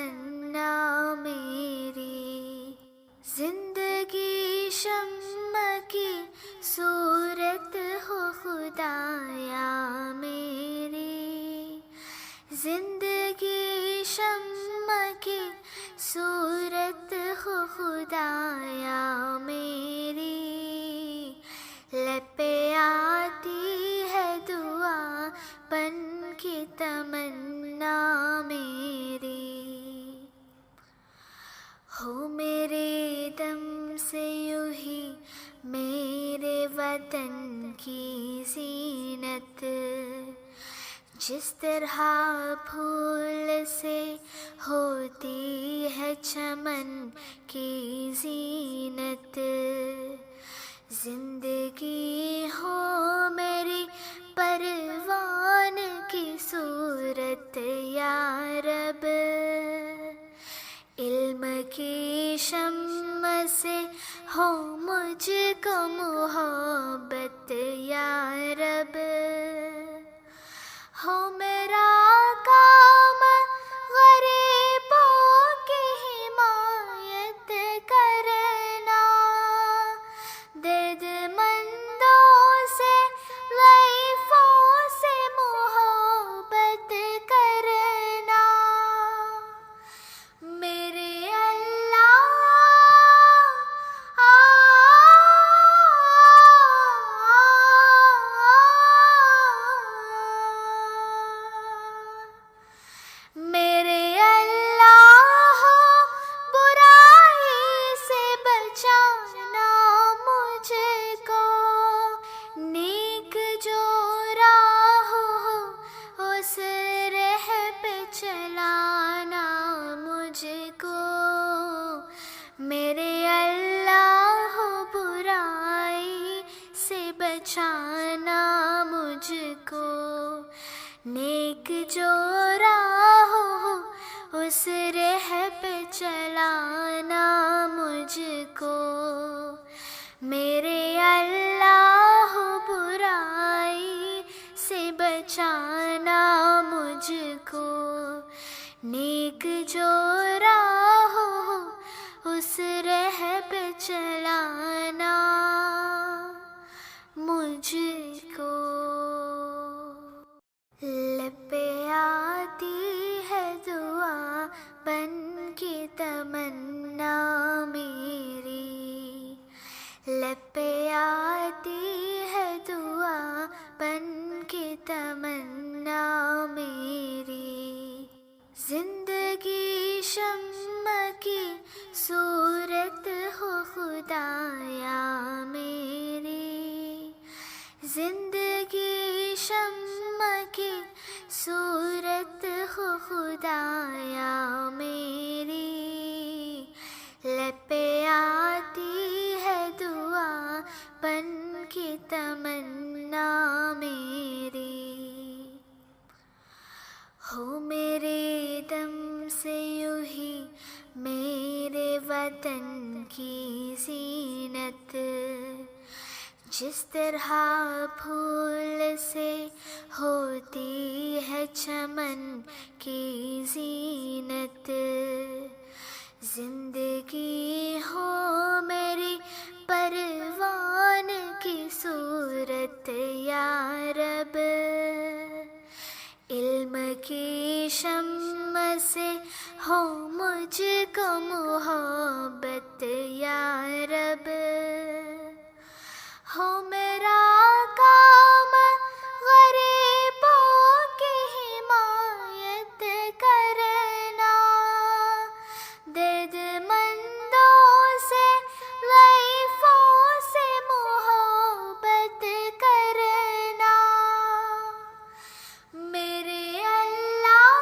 تمنا میری، زندگی شمع کی صورت ہو خدایا میری، زندگی شمع کی صورت ہو خدایا میری، لب پہ آتی ہے دعا بن کے تمنا میری، ہو میرے دم سے یوں ہی میرے وطن کی زینت، جس طرح پھول سے ہوتی ہے چمن کی زینت، زندگی ہو میری پروان کی صورت یا رب، علم کی شمع سے ہو مجھ کو محبت یا رب، ہو میرا کام غریبوں کی حمایت کرنا، درد مندوں سے ضعیفوں سے محبت کرنا، میرے اللہ میرے اللہ برائی سے بچانا مجھ کو، نیک جو راہ ہو اس راہ پہ چلانا مجھ کو، میرے اللہ برائی سے بچانا مجھ کو، نیک جو راہ ہو اس راہ پہ چلانا مجھ کو، میرے اللہ برائی سے بچانا مجھ کو، نیک جو راہ ہو اس راہ پہ چلانا مجھ کو، لب پہ آتی ہے دعا بن کے تمنا میری، لب پہ آتی ہے دعا بن کے تمنا میری، زندگی شمع کی صورت ہو خدایا میری، زندگی شمع کی صورت ہو خدایا میری، لب پہ آتی ہے دعا بن کے تمنا میری، ہو میرے دم سے یوں ہی میرے وطن کی زینت، جس طرح پھول سے ہوتی ہے چمن کی زینت، زندگی ہو میری پروان کی صورت یا رب، علم کی شمع سے ہو مجھ کو محبت یا رب، ہو میرا کام غریبوں کی حمایت کرنا، درد مندوں سے ضعیفوں سے محبت کرنا، میرے اللہ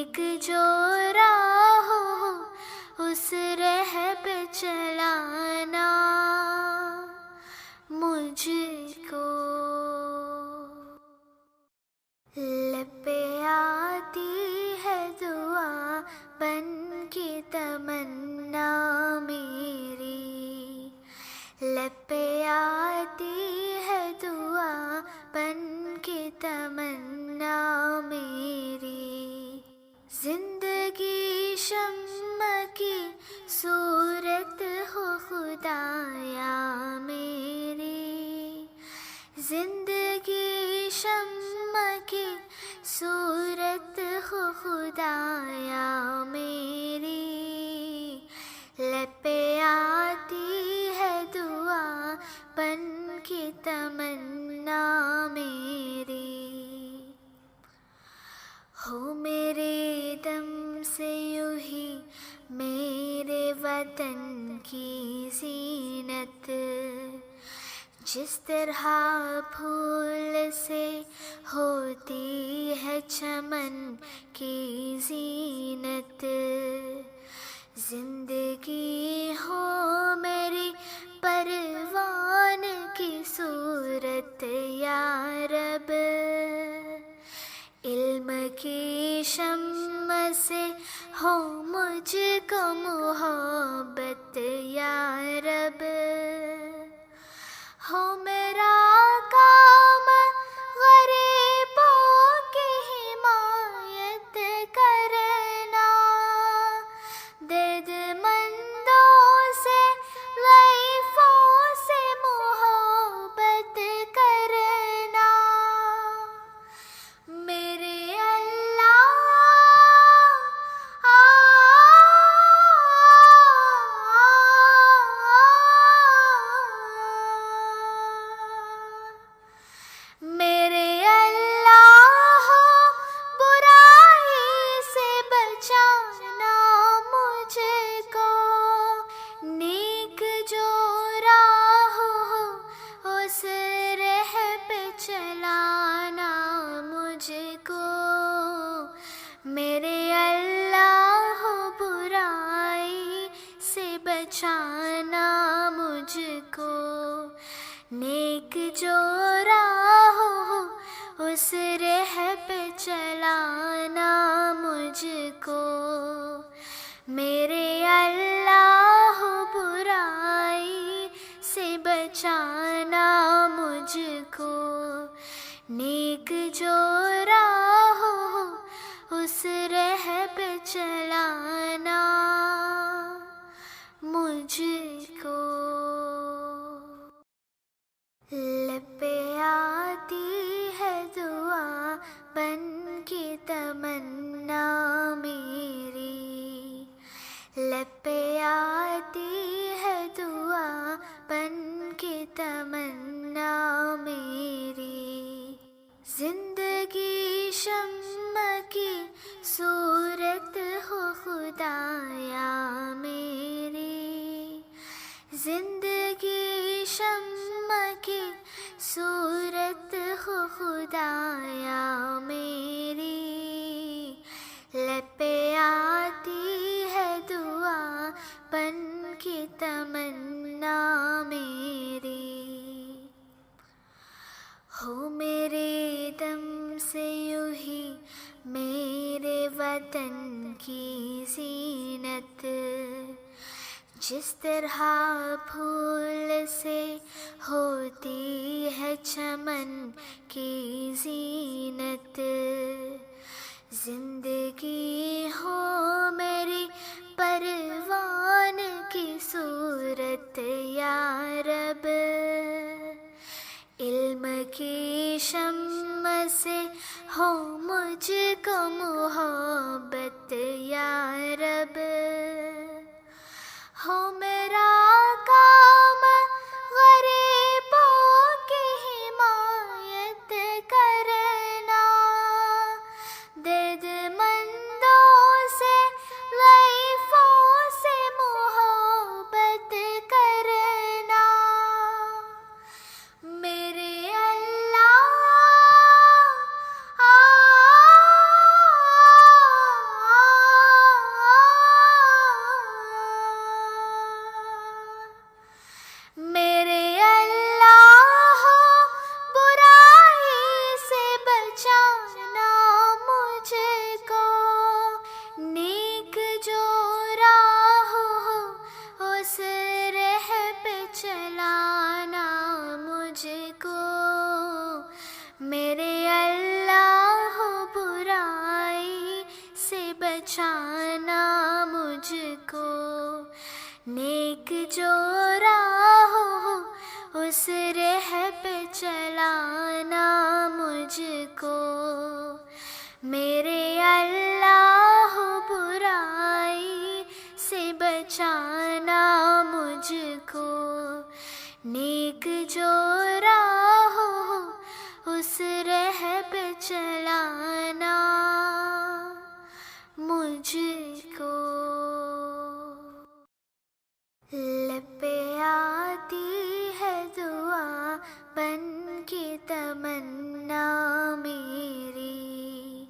نیک جو راہ ہو اس راہ پہ چلانا مجھ کو. لب پہ آتی ہے دعا بن کے تمنا میری، لب پہ آتی ہے دعا بن کے تمنا میری. زندگی شمع کی صورت ہو خدایا میری، زندگی شمع کی صورت ہو خدایا میری. لب پہ آتی ہے دعا بن کے تمنا میری. ہو میرے دم سے یوں ہی میرے وطن کی زینت، جس طرح پھول سے ہوتی ہے چمن کی زینت. زندگی ہو میری پروان کی صورت یا رب، علم کی شمع سے ہو مجھ کو محبت یا رب. ہو میرا کام غریبوں کی حمایت کرنا، درد مندوں سے ضعیفوں سے محبت کرنا. میرے اللہ میرے اللہ برائی سے بچانا مجھ کو. نیک جو راہ ہو اس راہ پہ چلانا مجھ کو. میرے اللہ برائی سے بچانا مجھ کو. نیک جو راہ ہو اس راہ پہ چلانا مجھ کو. میرے اللہ برائی سے بچانا مجھ کو. نیک جو راہ ہو اس راہ پہ چلانا مجھ کو. لب پہ آتی ہے دعا بن کے تمنا میری، لب پہ آتی ہے دعا بن کے تمنا میری. زندگی شمع کی صورت ہو خدایا میری، زندگی شمع کی صورت ہو خدایا میری. لب پہ آتی ہے دعا بن کے تمنا میری. ہو میرے دم سے یوں ہی میرے وطن کی زینت، جس طرح پھول سے ہوتی ہے چمن کی زینت. زندگی ہو میری پروان کی صورت یا رب، علم کی شمع سے ہو مجھ کو محبت یا رب. ہو میرا کام غریبوں کی حمایت کرنا، درد مندوں سے ضعیفوں سے محبت کرنا. میرے اللہ جو راہ ہو اس راہ پہ چلانا مجھ کو، میرے اللہ برائی سے بچانا مجھ کو، نیک جو راہ ہو اس راہ پہ چلانا مجھ کو۔ لب پہ آتی ہے دعا بن کے تمنا میری،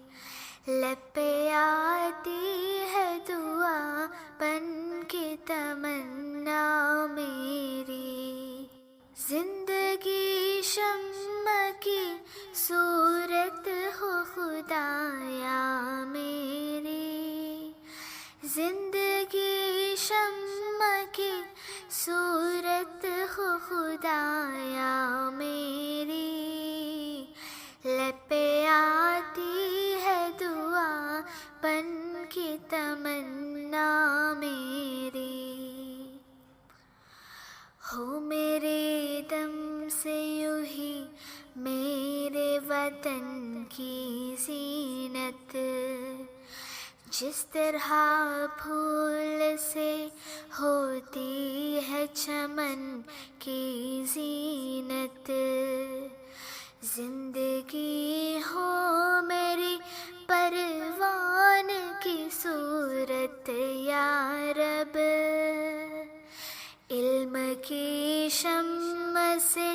لب پہ آتی ہے دعا بن کے تمنا میری، زندگی شمع کی صورت ہو خدایا میری، زندگی شمع کی صورت ہو خدایا میری، لب پہ آتی ہے دعا بن کے تمنا میری، ہو میرے دم سے یوں ہی میرے وطن کی زینت، جس طرح پھول سے ہوتی ہے چمن کی زینت، زندگی ہو میری پروان کی صورت یا رب، علم کی شمع سے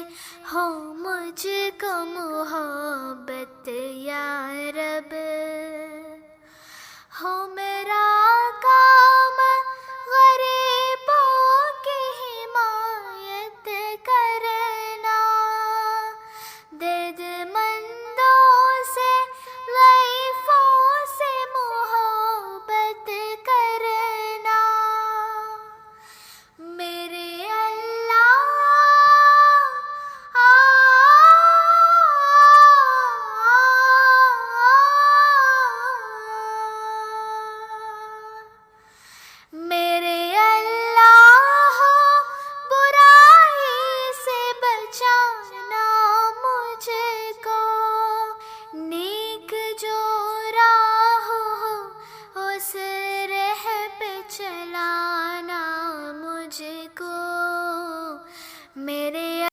ہو مجھ کو محبت یا رب، ہو میرا آقا